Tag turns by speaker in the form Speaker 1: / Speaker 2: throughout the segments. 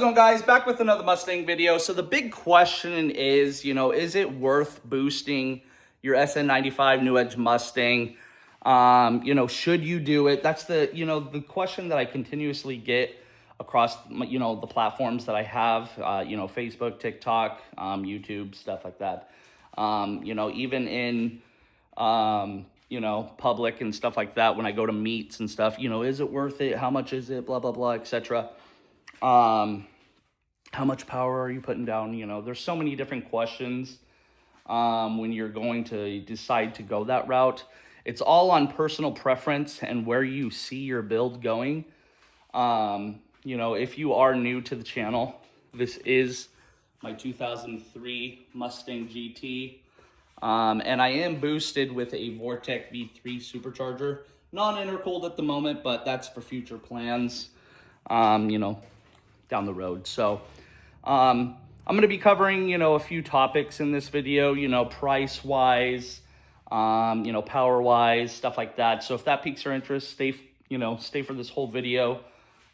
Speaker 1: it going, guys? Back with another Mustang video. So the big question is, is it worth boosting your SN95 New Edge Mustang? Should you do it? That's the question that I continuously get across, the platforms that I have, Facebook, TikTok, YouTube, stuff like that. Even in, public and stuff like that, when I go to meets and stuff, is it worth it? How much is it? Blah, blah, blah, etc. How much power are you putting down? There's so many different questions when you're going to decide to go that route. It's all on personal preference and where you see your build going. If you are new to the channel, this is my 2003 Mustang GT. And I am boosted with a Vortec V3 supercharger. Non-intercooled at the moment, but that's for future plans, down the road. So I'm going to be covering, a few topics in this video, price-wise, power-wise, stuff like that. So if that piques your interest, stay for this whole video.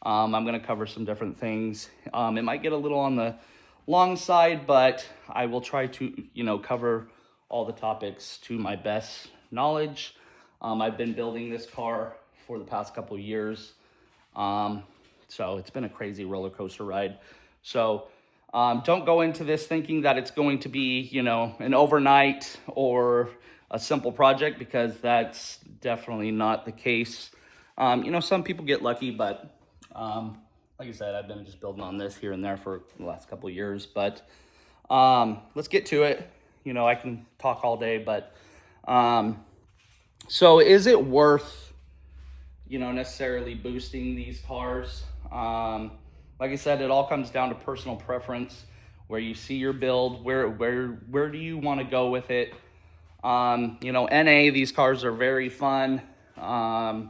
Speaker 1: I'm going to cover some different things. It might get a little on the long side, but I will try to, cover all the topics to my best knowledge. I've been building this car for the past couple of years. So it's been a crazy roller coaster ride. So don't go into this thinking that it's going to be, an overnight or a simple project, because that's definitely not the case. Some people get lucky, but like I said, I've been just building on this here and there for the last couple of years. But let's get to it. I can talk all day, but so is it worth, necessarily boosting these cars? Like I said, it all comes down to personal preference, where you see your build, where do you want to go with it? NA, these cars are very fun. Like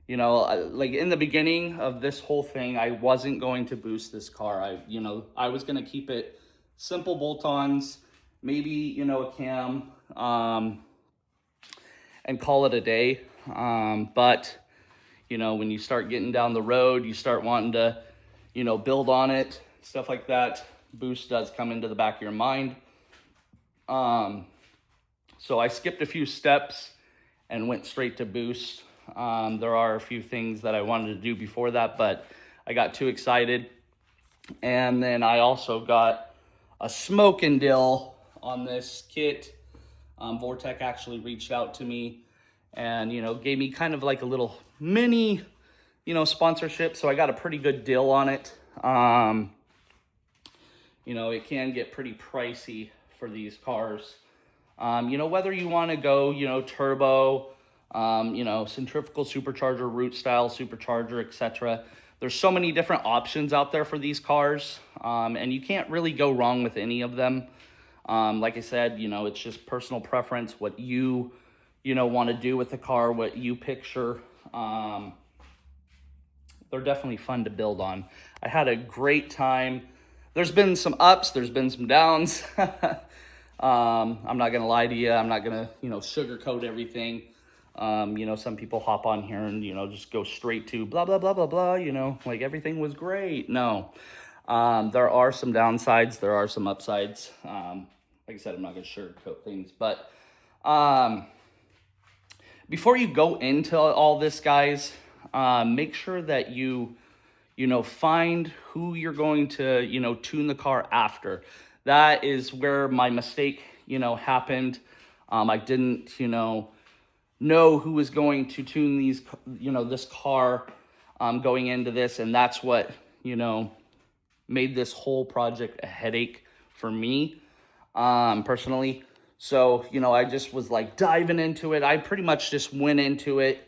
Speaker 1: in the beginning of this whole thing, I wasn't going to boost this car. I was going to keep it simple bolt-ons, maybe, a cam, and call it a day. But when you start getting down the road, you start wanting to, build on it, stuff like that. Boost does come into the back of your mind. So I skipped a few steps and went straight to boost. There are a few things that I wanted to do before that, but I got too excited. And then I also got a smoking deal on this kit. Vortec actually reached out to me and, gave me kind of like a little mini, sponsorship. So I got a pretty good deal on it. It can get pretty pricey for these cars. Whether you want to go, turbo, centrifugal supercharger, root style supercharger, etc. There's so many different options out there for these cars. And you can't really go wrong with any of them. Like I said, it's just personal preference, what you, want to do with the car, what you picture. They're definitely fun to build on. I had a great time. There's been some ups, there's been some downs. I'm not gonna lie to you. I'm not gonna, sugarcoat everything. Some people hop on here and, just go straight to blah, blah, blah, blah, blah, like everything was great. No, there are some downsides. There are some upsides. Like I said, I'm not gonna sugarcoat things, but, before you go into all this, guys, make sure that you find who you're going to, tune the car after. That is where my mistake, happened. I didn't, know who was going to tune these, this car, going into this. And that's what, made this whole project a headache for me, personally. So, I just was like diving into it. I pretty much just went into it,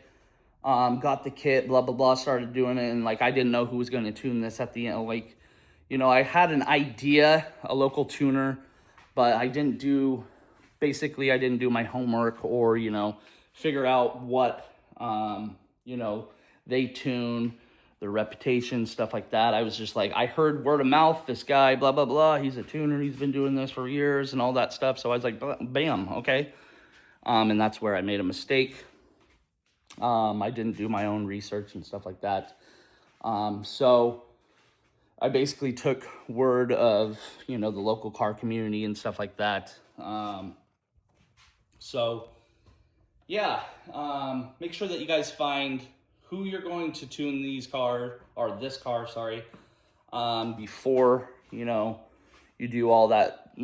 Speaker 1: got the kit, blah, blah, blah, started doing it. And like, I didn't know who was going to tune this at the end. Like, I had an idea, a local tuner, but I didn't do my homework or, figure out what, they tune, their reputation, stuff like that. I was just like, I heard word of mouth, this guy, blah, blah, blah. He's a tuner. He's been doing this for years and all that stuff. So I was like, bam, okay. And that's where I made a mistake. I didn't do my own research and stuff like that. So I basically took word of, the local car community and stuff like that. So yeah, make sure that you guys find who you're going to tune these car, or this car, sorry, before, you do all that,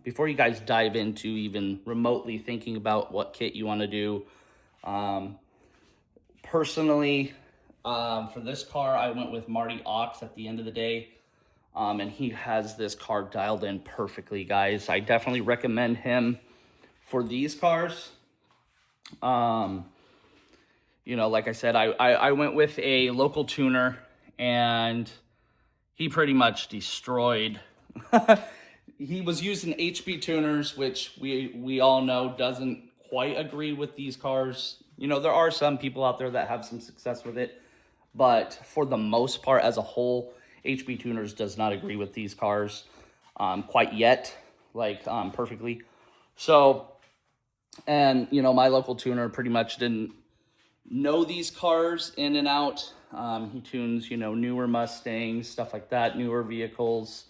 Speaker 1: before you guys dive into even remotely thinking about what kit you want to do. Personally, for this car, I went with Marty Ox at the end of the day. And he has this car dialed in perfectly, guys. I definitely recommend him for these cars. Like I said, I went with a local tuner, and he pretty much destroyed. He was using HB tuners, which we all know doesn't quite agree with these cars. There are some people out there that have some success with it, but for the most part, as a whole, HB tuners does not agree with these cars quite yet, perfectly. So, and my local tuner pretty much didn't know these cars in and out. He tunes, newer Mustangs, stuff like that, newer vehicles,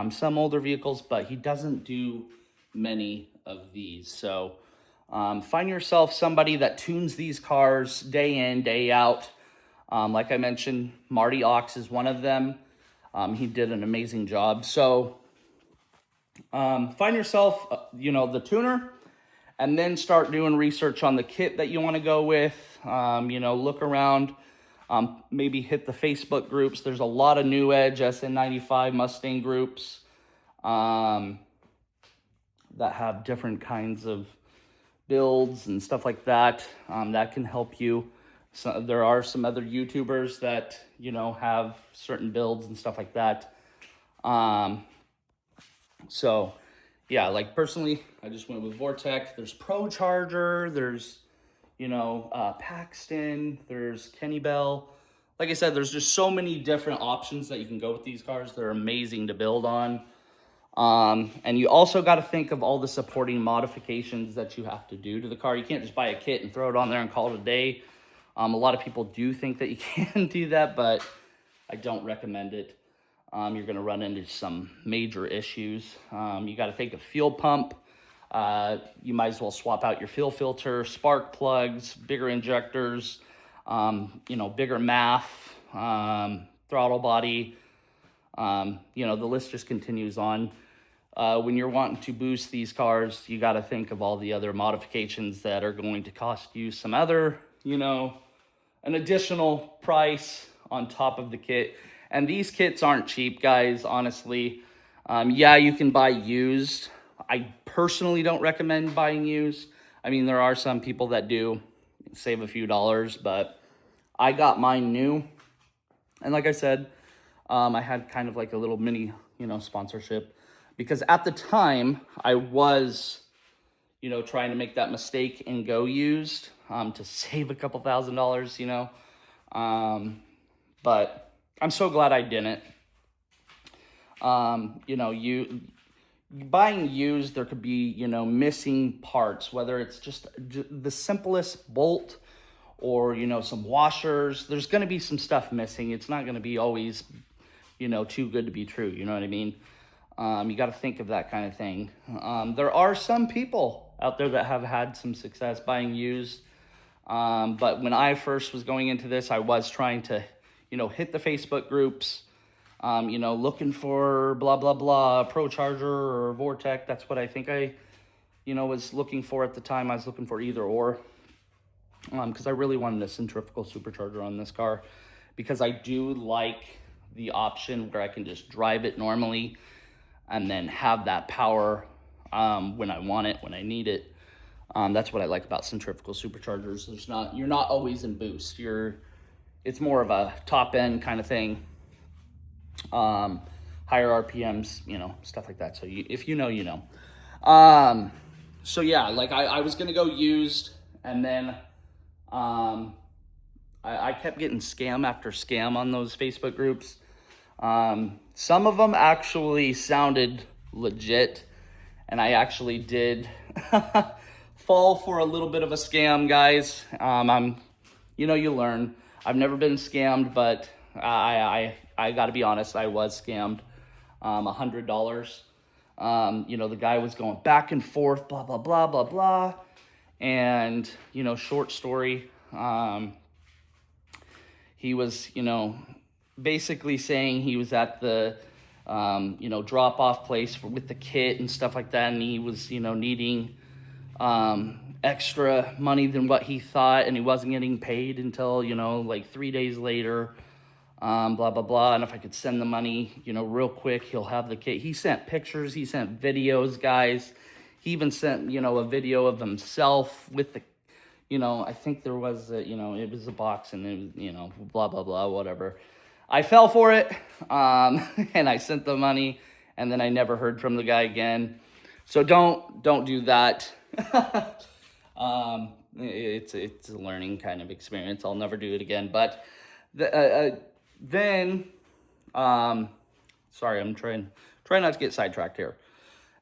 Speaker 1: some older vehicles, but he doesn't do many of these. So find yourself somebody that tunes these cars day in, day out. Like I mentioned, Marty Ox is one of them. He did an amazing job. So find yourself, the tuner, and then start doing research on the kit that you want to go with. Look around, maybe hit the Facebook groups. There's a lot of New Edge SN95 Mustang groups that have different kinds of builds and stuff like that. That can help you. So there are some other YouTubers that, have certain builds and stuff like that. So yeah, personally, I just went with Vortec. There's Pro Charger, there's, Paxton, there's Kenny Bell. Like I said, there's just so many different options that you can go with these cars. They're amazing to build on. And you also got to think of all the supporting modifications that you have to do to the car. You can't just buy a kit and throw it on there and call it a day. A lot of people do think that you can do that, but I don't recommend it. You're going to run into some major issues. You got to think of fuel pump. You might as well swap out your fuel filter, spark plugs, bigger injectors, bigger MAF, throttle body. The list just continues on. When you're wanting to boost these cars, you got to think of all the other modifications that are going to cost you some other, an additional price on top of the kit. And these kits aren't cheap, guys, honestly. Yeah, you can buy used. I personally don't recommend buying used. I mean, there are some people that do save a few dollars, but I got mine new. And like I said, I had kind of like a little mini, sponsorship, because at the time I was, trying to make that mistake and go used to save a couple $1,000s, but I'm so glad I didn't. You buying used, there could be, missing parts, whether it's just the simplest bolt or, some washers. There's going to be some stuff missing. It's not going to be always, too good to be true. You know what I mean? You got to think of that kind of thing. There are some people out there that have had some success buying used. But when I first was going into this, I was trying to, hit the Facebook groups, looking for blah, blah, blah, Pro Charger or Vortec. That's what I think I, was looking for at the time. I was looking for either or, because I really wanted a centrifugal supercharger on this car, because I do like the option where I can just drive it normally and then have that power when I want it, when I need it. That's what I like about centrifugal superchargers. You're not always in boost. It's more of a top end kind of thing. Higher RPMs, stuff like that. So if you know, you know. So yeah, I was gonna go used, and then I kept getting scam after scam on those Facebook groups. Some of them actually sounded legit, and I actually did fall for a little bit of a scam, guys. You learn. I've never been scammed, but I got to be honest, I was scammed. $100. The guy was going back and forth, blah blah blah blah blah, and short story. He was basically saying he was at the drop off place with the kit and stuff like that, and he was needing extra money than what he thought, and he wasn't getting paid until like 3 days later. Blah blah blah, and if I could send the money real quick, he'll have the kit. He sent pictures, he sent videos, guys. He even sent a video of himself with the I think there was it was a box, and it was blah blah blah, whatever. I fell for it, and I sent the money, and then I never heard from the guy again. So don't do that. It's a learning kind of experience. I'll never do it again. But then, sorry, I'm trying not to get sidetracked here.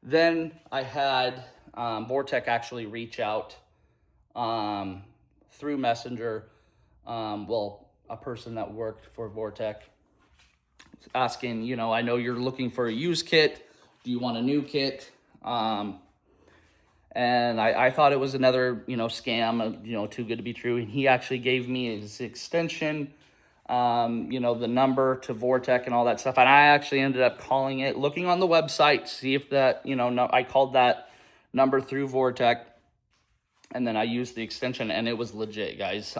Speaker 1: Then I had Vortec actually reach out through Messenger. A person that worked for Vortec asking, I know you're looking for a used kit. Do you want a new kit? And I thought it was another, scam, too good to be true. And he actually gave me his extension, the number to Vortec and all that stuff. And I actually ended up calling it, looking on the website, see if that, I called that number through Vortec. And then I used the extension, and it was legit, guys.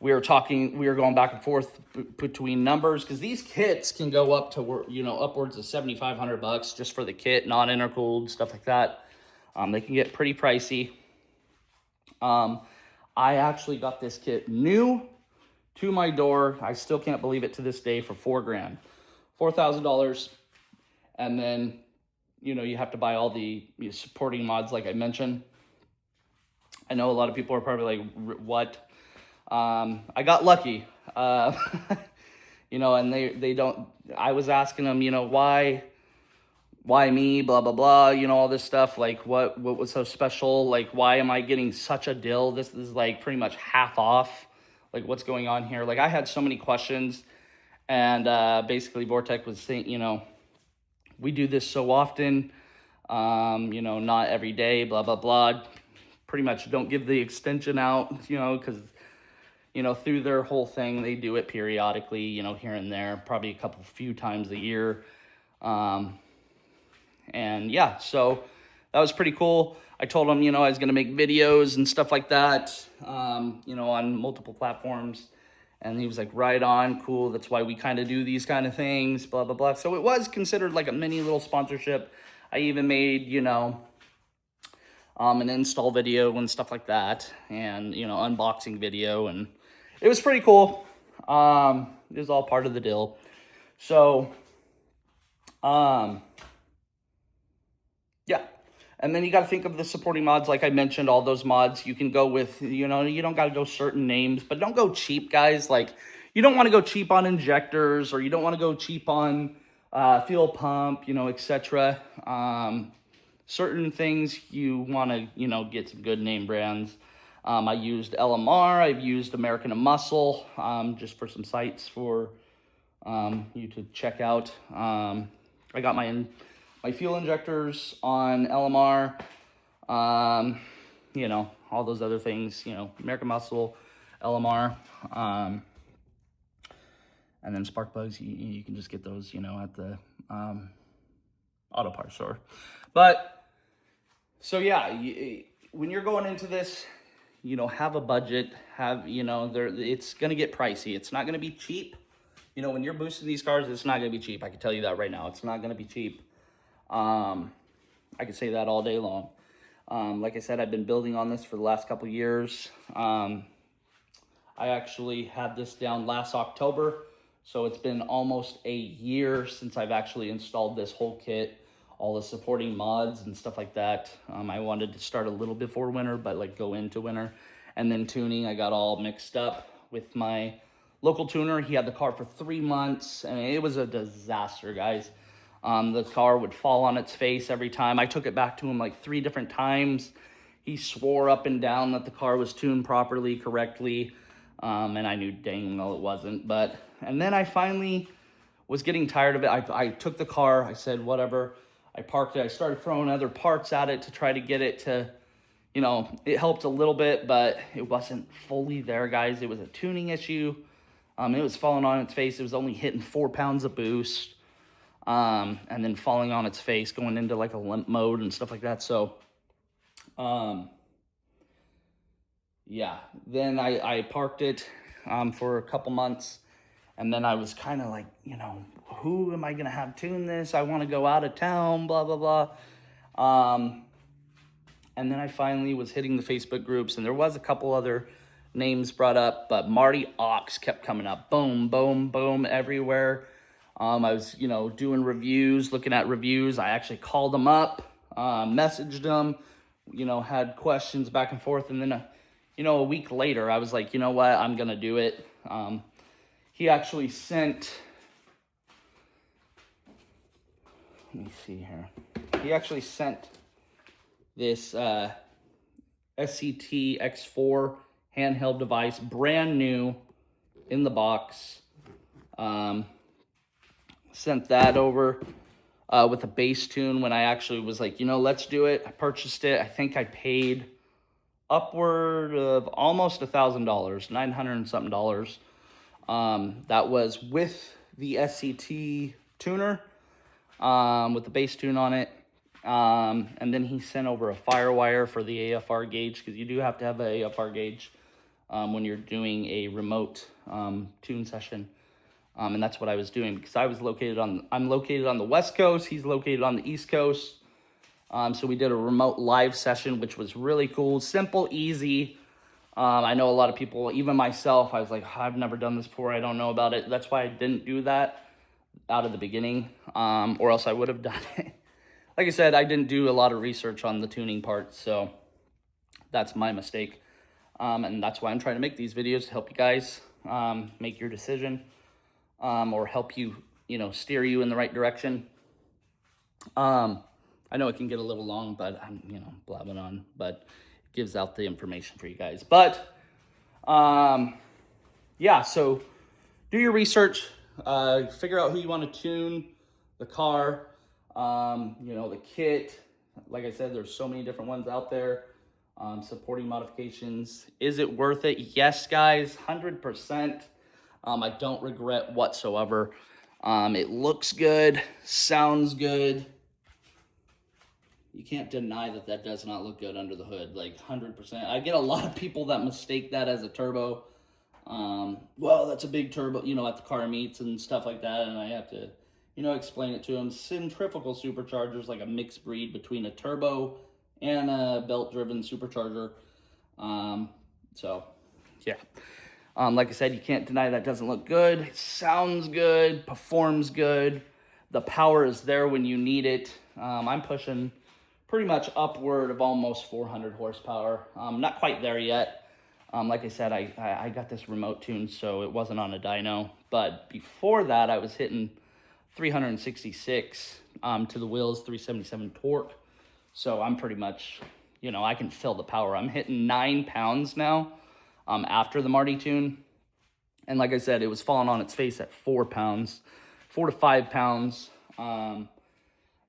Speaker 1: We were going back and forth between numbers, because these kits can go up to, upwards of $7,500 just for the kit, non-intercooled, stuff like that. They can get pretty pricey. I actually got this kit new to my door. I still can't believe it to this day, for $4,000, $4,000. And then, you have to buy all the supporting mods, like I mentioned. I know a lot of people are probably like, what? I got lucky, and they don't, I was asking them, why me, blah, blah, blah, all this stuff, like what was so special? Like, why am I getting such a deal? This is like pretty much half off. Like, what's going on here? Like, I had so many questions, and, basically Vortec was saying, we do this so often, not every day, blah, blah, blah. Pretty much don't give the extension out, because through their whole thing, they do it periodically, here and there, probably a few times a year. And yeah, so that was pretty cool. I told him, I was going to make videos and stuff like that, on multiple platforms. And he was like, right on, cool. That's why we kind of do these kind of things, blah, blah, blah. So it was considered like a mini little sponsorship. I even made, an install video and stuff like that, and, unboxing video, and it was pretty cool. It was all part of the deal. So, yeah. And then you got to think of the supporting mods. Like I mentioned, all those mods, you can go with, you don't got to go certain names, but don't go cheap, guys. Like, you don't want to go cheap on injectors, or you don't want to go cheap on fuel pump, etc. Certain things you want to, get some good name brands. I used LMR. I've used American Muscle, just for some sites for you to check out. I got my fuel injectors on LMR. All those other things. American Muscle, LMR, and then spark plugs. You can just get those, at the auto parts store. But so yeah, when you're going into this, have a budget, it's going to get pricey. It's not going to be cheap. When you're boosting these cars, it's not going to be cheap. I can tell you that right now. It's not going to be cheap. I can say that all day long. Like I said, I've been building on this for the last couple years. I actually had this down last October. So it's been almost a year since I've actually installed this whole kit, all the supporting mods and stuff like that. I wanted to start a little before winter, but like go into winter. And then tuning, I got all mixed up with my local tuner. He had the car for 3 months, and it was a disaster, guys. The car would fall on its face every time. I took it back to him like 3 different times. He swore up and down that the car was tuned properly, correctly. And I knew dang well it wasn't. And then I finally was getting tired of it. I took the car, I said, whatever. I parked it. I started throwing other parts at it to try to get it to, it helped a little bit, but it wasn't fully there, guys. It was a tuning issue. It was falling on its face. It was only hitting 4 pounds of boost. And then falling on its face, going into like a limp mode and stuff like that. So, yeah, then I parked it, for a couple months. And then I was kind of like, who am I going to have tune this? I want to go out of town, blah, blah, blah. And then I finally was hitting the Facebook groups, and there was a couple other names brought up, but Marty Ox kept coming up. Boom, boom, boom, everywhere. I was, doing reviews, looking at reviews. I actually called him up, messaged him, had questions back and forth. And then, a week later, I was like, you know what, I'm going to do it. He actually sent, let me see here. He actually sent this SCT X4 handheld device, brand new in the box. Sent that over with a bass tune when I actually was like, let's do it. I purchased it. I think I paid upward of almost $1,000, $900 and something dollars. That was with the SCT tuner, with the bass tune on it. And then he sent over a firewire for the AFR gauge, because you do have to have an AFR gauge when you're doing a remote tune session. And that's what I was doing, because I'm located on the West Coast. He's located on the East Coast. So we did a remote live session, which was really cool, simple, easy. I know a lot of people, even myself, I was like, I've never done this before. I don't know about it. That's why I didn't do that out of the beginning, or else I would have done it. Like I said, I didn't do a lot of research on the tuning part, so that's my mistake. And that's why I'm trying to make these videos, to help you guys make your decision, or help you, steer you in the right direction. I know it can get a little long, but I'm, blabbing on, but it gives out the information for you guys. But, yeah, so do your research, figure out who you want to tune the car, the kit. Like I said, there's so many different ones out there, supporting modifications. Is it worth it? Yes, guys, 100%. I don't regret whatsoever. It looks good, sounds good. You can't deny that does not look good under the hood, like 100%. I get a lot of people that mistake that as a turbo. Well, that's a big turbo, at the car meets and stuff like that, and I have to, explain it to them. Centrifugal superchargers, like a mixed breed between a turbo and a belt-driven supercharger. So, yeah. Like I said, you can't deny that doesn't look good. It sounds good, performs good. The power is there when you need it. I'm pushing pretty much upward of almost 400 horsepower. Not quite there yet. Like I said, I got this remote tuned, so it wasn't on a dyno. But before that, I was hitting 366 to the wheels, 377 torque. So I'm pretty much, I can feel the power. I'm hitting 9 pounds now after the Marty tune. And like I said, it was falling on its face at 4 pounds, 4 to 5 pounds. And,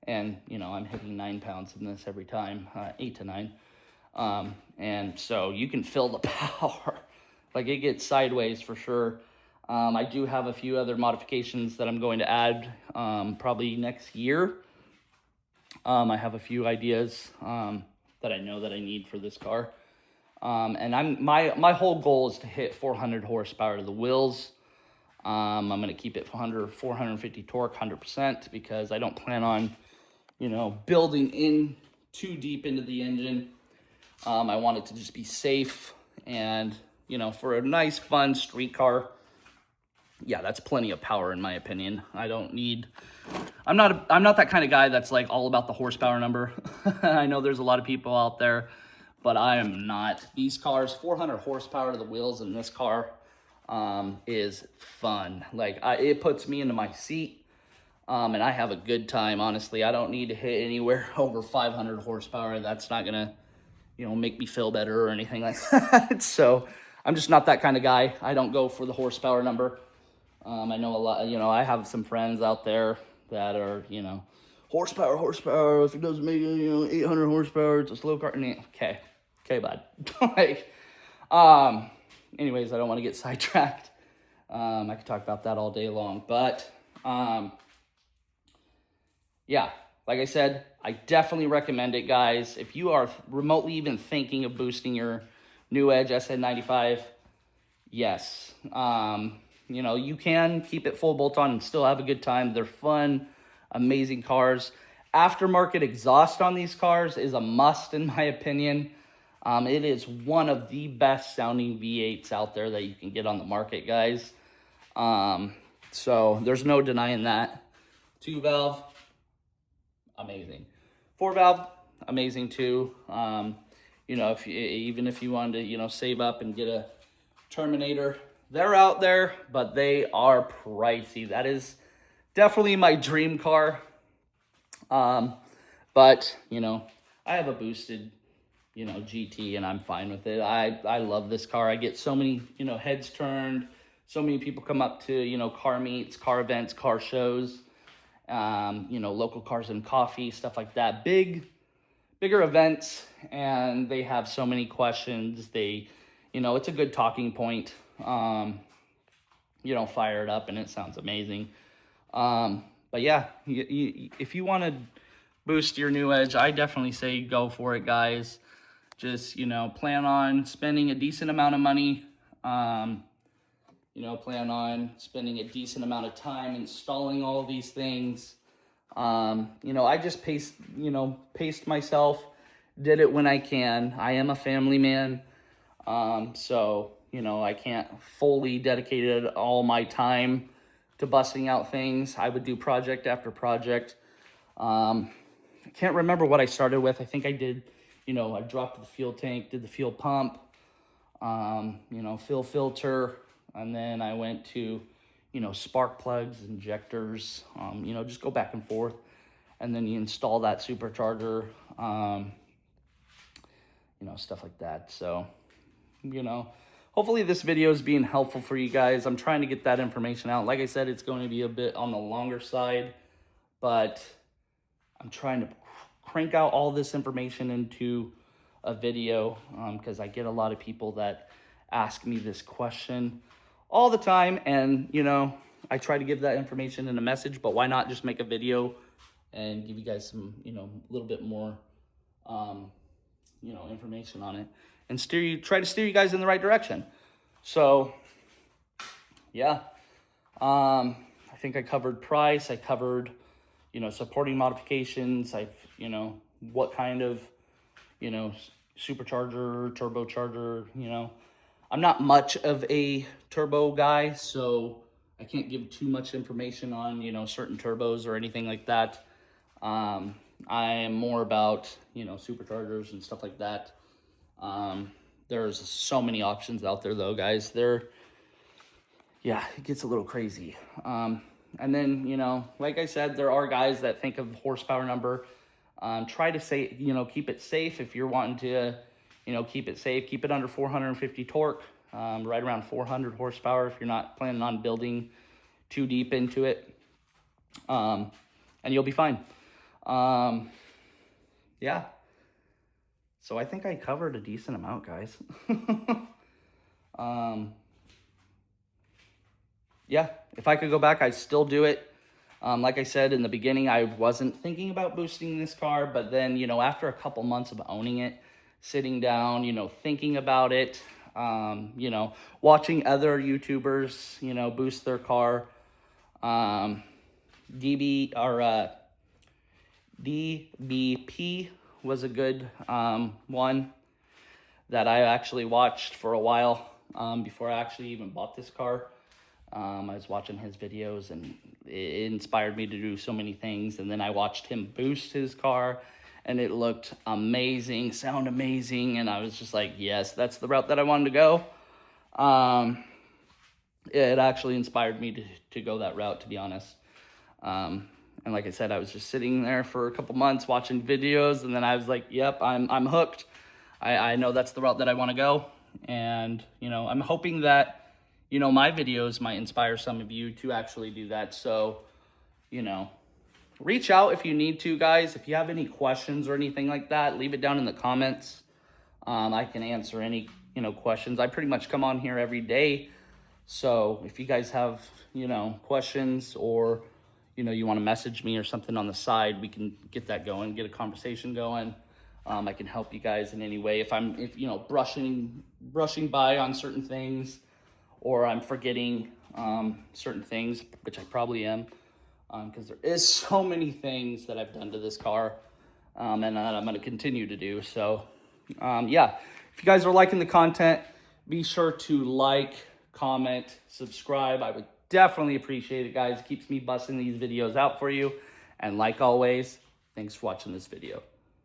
Speaker 1: I'm hitting 9 pounds in this every time, 8 to 9. And so you can feel the power. Like, it gets sideways for sure. I do have a few other modifications that I'm going to add probably next year. I have a few ideas that I know that I need for this car. And my whole goal is to hit 400 horsepower to the wheels. I'm going to keep it 450 torque, 100%, because I don't plan on, building in too deep into the engine. I want it to just be safe and, for a nice, fun street car. Yeah, that's plenty of power in my opinion. I'm not that kind of guy that's like all about the horsepower number. I know there's a lot of people out there, but I am not. These cars, 400 horsepower to the wheels in this car is fun. Like, it puts me into my seat, and I have a good time, honestly. I don't need to hit anywhere over 500 horsepower. That's not gonna, make me feel better or anything like that. So I'm just not that kind of guy. I don't go for the horsepower number. I know a lot, you know, I have some friends out there that are, you know, horsepower, if it doesn't make, you know, 800 horsepower, it's a slow car. Okay, bud. Like, anyways, I don't want to get sidetracked. I could talk about that all day long, but, yeah, like I said, I definitely recommend it, guys. If you are remotely even thinking of boosting your new Edge SN95, yes. You know, you can keep it full bolt on and still have a good time. They're fun, amazing cars. Aftermarket exhaust on these cars is a must, in my opinion. It is one of the best sounding V8s out there that you can get on the market, guys. So there's no denying that. 2-valve, amazing. 4-valve, amazing too. You know, even if you wanted to, you know, save up and get a Terminator, they're out there, but they are pricey. That is definitely my dream car. But, you know, I have a boosted, you know, GT, and I'm fine with it. I love this car. I get so many, you know, heads turned. So many people come up to, you know, car meets, car events, car shows, you know, local cars and coffee, stuff like that. Bigger events, and they have so many questions. They, you know, it's a good talking point. You know, fire it up and it sounds amazing. But yeah, if you want to boost your new Edge, I definitely say go for it, guys. Just, you know, plan on spending a decent amount of money. You know, plan on spending a decent amount of time installing all of these things. You know, I just paced myself, did it when I can. I am a family man. So, you know, I can't fully dedicate all my time to busting out things. I would do project after project. I can't remember what I started with. I think I did, you know, I dropped the fuel tank, did the fuel pump, you know, fuel filter, and then I went to, you know, spark plugs, injectors, you know, just go back and forth. And then you install that supercharger, you know, stuff like that. So, you know, hopefully this video is being helpful for you guys. I'm trying to get that information out. Like I said, it's going to be a bit on the longer side, but I'm trying to crank out all this information into a video, because I get a lot of people that ask me this question all the time, and, you know, I try to give that information in a message, but why not just make a video and give you guys some, you know, a little bit more, you know, information on it, and try to steer you guys in the right direction. So, yeah, I think I covered price. I covered, you know, supporting modifications. You know, what kind of, you know, supercharger, turbocharger, you know. I'm not much of a turbo guy, so I can't give too much information on, you know, certain turbos or anything like that. I am more about, you know, superchargers and stuff like that. There's so many options out there, though, guys. Yeah, it gets a little crazy. And then, you know, like I said, there are guys that think of horsepower number. Try to say, you know, keep it safe if you're wanting to, you know, keep it safe. Keep it under 450 torque, right around 400 horsepower if you're not planning on building too deep into it. And you'll be fine. Yeah. So I think I covered a decent amount, guys. Yeah, if I could go back, I'd still do it. Like I said in the beginning, I wasn't thinking about boosting this car, but then, you know, after a couple months of owning it, sitting down, you know, thinking about it, you know, watching other YouTubers, you know, boost their car, DBP was a good one that I actually watched for a while before I actually even bought this car. I was watching his videos, and it inspired me to do so many things. And then I watched him boost his car, and it looked amazing, sound amazing. And I was just like, yes, that's the route that I wanted to go. It actually inspired me to go that route, to be honest. And like I said, I was just sitting there for a couple months watching videos, and then I was like, yep, I'm hooked. I know that's the route that I want to go. And, you know, I'm hoping that, you know, my videos might inspire some of you to actually do that. So, you know, reach out if you need to, guys. If you have any questions or anything like that, leave it down in the comments. I can answer any, you know, questions. I pretty much come on here every day. So if you guys have, you know, questions, or, you know, you want to message me or something on the side, we can get that going, get a conversation going. I can help you guys in any way. If you know, brushing by on certain things, or I'm forgetting certain things, which I probably am, because there is so many things that I've done to this car, and that I'm going to continue to do. So, yeah, if you guys are liking the content, be sure to like, comment, subscribe. I would definitely appreciate it, guys. It keeps me busting these videos out for you. And like always, thanks for watching this video.